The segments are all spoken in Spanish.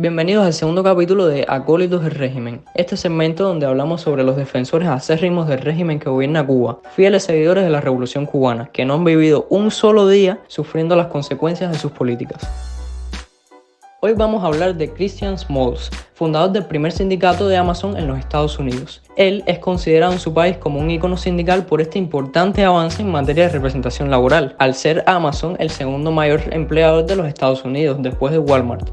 Bienvenidos al segundo capítulo de Acólitos del Régimen, este segmento donde hablamos sobre los defensores acérrimos del régimen que gobierna Cuba, fieles seguidores de la Revolución Cubana, que no han vivido un solo día sufriendo las consecuencias de sus políticas. Hoy vamos a hablar de Christian Smalls, fundador del primer sindicato de Amazon en los Estados Unidos. Él es considerado en su país como un ícono sindical por este importante avance en materia de representación laboral, al ser Amazon el segundo mayor empleador de los Estados Unidos, después de Walmart.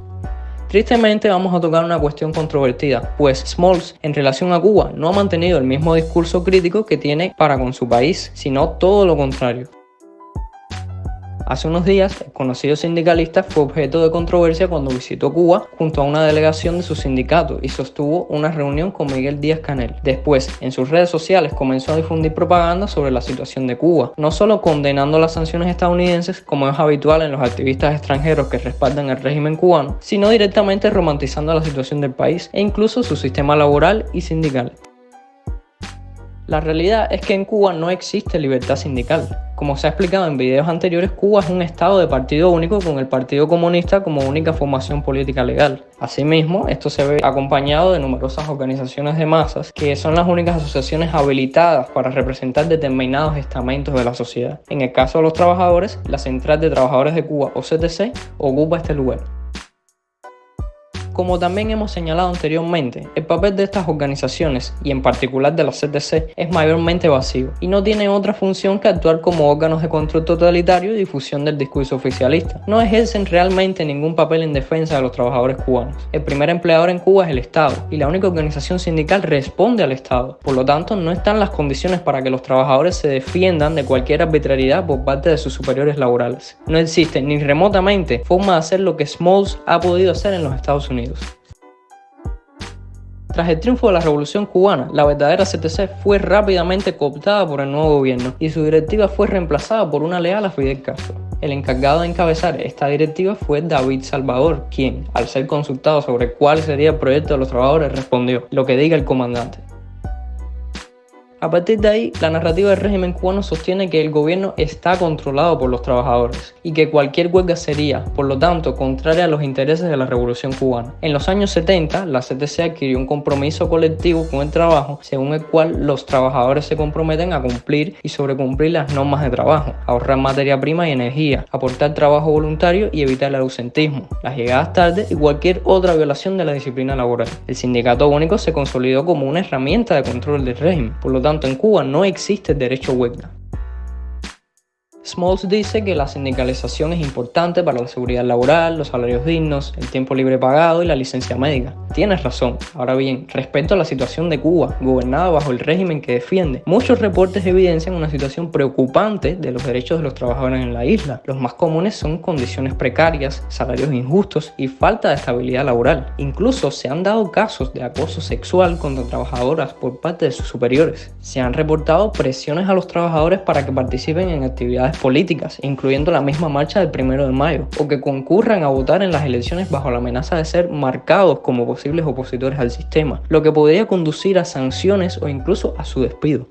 Tristemente vamos a tocar una cuestión controvertida, pues Smalls en relación a Cuba no ha mantenido el mismo discurso crítico que tiene para con su país, sino todo lo contrario. Hace unos días, el conocido sindicalista fue objeto de controversia cuando visitó Cuba junto a una delegación de su sindicato y sostuvo una reunión con Miguel Díaz-Canel. Después, en sus redes sociales comenzó a difundir propaganda sobre la situación de Cuba, no solo condenando las sanciones estadounidenses como es habitual en los activistas extranjeros que respaldan el régimen cubano, sino directamente romantizando la situación del país e incluso su sistema laboral y sindical. La realidad es que en Cuba no existe libertad sindical. Como se ha explicado en videos anteriores, Cuba es un estado de partido único con el Partido Comunista como única formación política legal. Asimismo, esto se ve acompañado de numerosas organizaciones de masas, que son las únicas asociaciones habilitadas para representar determinados estamentos de la sociedad. En el caso de los trabajadores, la Central de Trabajadores de Cuba, o CTC, ocupa este lugar. Como también hemos señalado anteriormente, el papel de estas organizaciones, y en particular de la CTC, es mayormente vacío y no tiene otra función que actuar como órganos de control totalitario y difusión del discurso oficialista. No ejercen realmente ningún papel en defensa de los trabajadores cubanos. El primer empleador en Cuba es el Estado, y la única organización sindical responde al Estado. Por lo tanto, no están las condiciones para que los trabajadores se defiendan de cualquier arbitrariedad por parte de sus superiores laborales. No existe ni remotamente forma de hacer lo que Smalls ha podido hacer en los Estados Unidos. Tras el triunfo de la Revolución Cubana, la verdadera CTC fue rápidamente cooptada por el nuevo gobierno y su directiva fue reemplazada por una leal a Fidel Castro. El encargado de encabezar esta directiva fue David Salvador, quien, al ser consultado sobre cuál sería el proyecto de los trabajadores, respondió: "Lo que diga el comandante". A partir de ahí, la narrativa del régimen cubano sostiene que el gobierno está controlado por los trabajadores y que cualquier huelga sería, por lo tanto, contraria a los intereses de la Revolución Cubana. En los años 70, la CTC adquirió un compromiso colectivo con el trabajo, según el cual los trabajadores se comprometen a cumplir y sobrecumplir las normas de trabajo, ahorrar materia prima y energía, aportar trabajo voluntario y evitar el ausentismo, las llegadas tarde y cualquier otra violación de la disciplina laboral. El sindicato único se consolidó como una herramienta de control del régimen, por lo tanto, en Cuba no existe el derecho a huelga. Smalls dice que la sindicalización es importante para la seguridad laboral, los salarios dignos, el tiempo libre pagado y la licencia médica. Tienes razón. Ahora bien, respecto a la situación de Cuba, gobernada bajo el régimen que defiende, muchos reportes evidencian una situación preocupante de los derechos de los trabajadores en la isla. Los más comunes son condiciones precarias, salarios injustos y falta de estabilidad laboral. Incluso se han dado casos de acoso sexual contra trabajadoras por parte de sus superiores. Se han reportado presiones a los trabajadores para que participen en actividades políticas, incluyendo la misma marcha del 1 de mayo, o que concurran a votar en las elecciones bajo la amenaza de ser marcados como posibles opositores al sistema, lo que podría conducir a sanciones o incluso a su despido.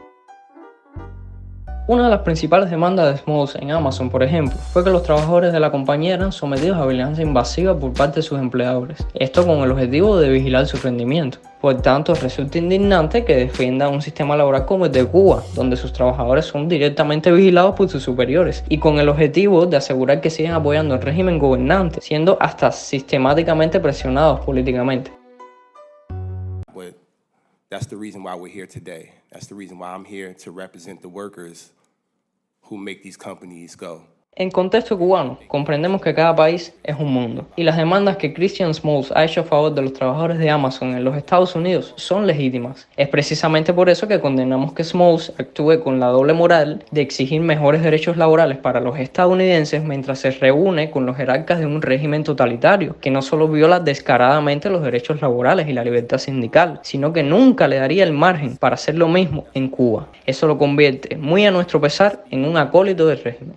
Una de las principales demandas de Smalls en Amazon, por ejemplo, fue que los trabajadores de la compañía eran sometidos a vigilancia invasiva por parte de sus empleadores, esto con el objetivo de vigilar su rendimiento. Por tanto, resulta indignante que defienda un sistema laboral como el de Cuba, donde sus trabajadores son directamente vigilados por sus superiores, y con el objetivo de asegurar que siguen apoyando al régimen gobernante, siendo hasta sistemáticamente presionados políticamente. That's the reason why we're here today. That's the reason why I'm here to represent the workers who make these companies go. En contexto cubano, comprendemos que cada país es un mundo, y las demandas que Christian Smalls ha hecho a favor de los trabajadores de Amazon en los Estados Unidos son legítimas. Es precisamente por eso que condenamos que Smalls actúe con la doble moral de exigir mejores derechos laborales para los estadounidenses mientras se reúne con los jerarcas de un régimen totalitario, que no solo viola descaradamente los derechos laborales y la libertad sindical, sino que nunca le daría el margen para hacer lo mismo en Cuba. Eso lo convierte, muy a nuestro pesar, en un acólito del régimen.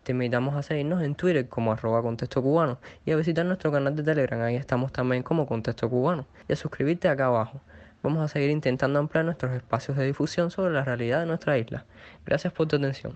Te invitamos a seguirnos en Twitter como @contextocubano y a visitar nuestro canal de Telegram, ahí estamos también como Contexto Cubano, y a suscribirte acá abajo. Vamos a seguir intentando ampliar nuestros espacios de difusión sobre la realidad de nuestra isla. Gracias por tu atención.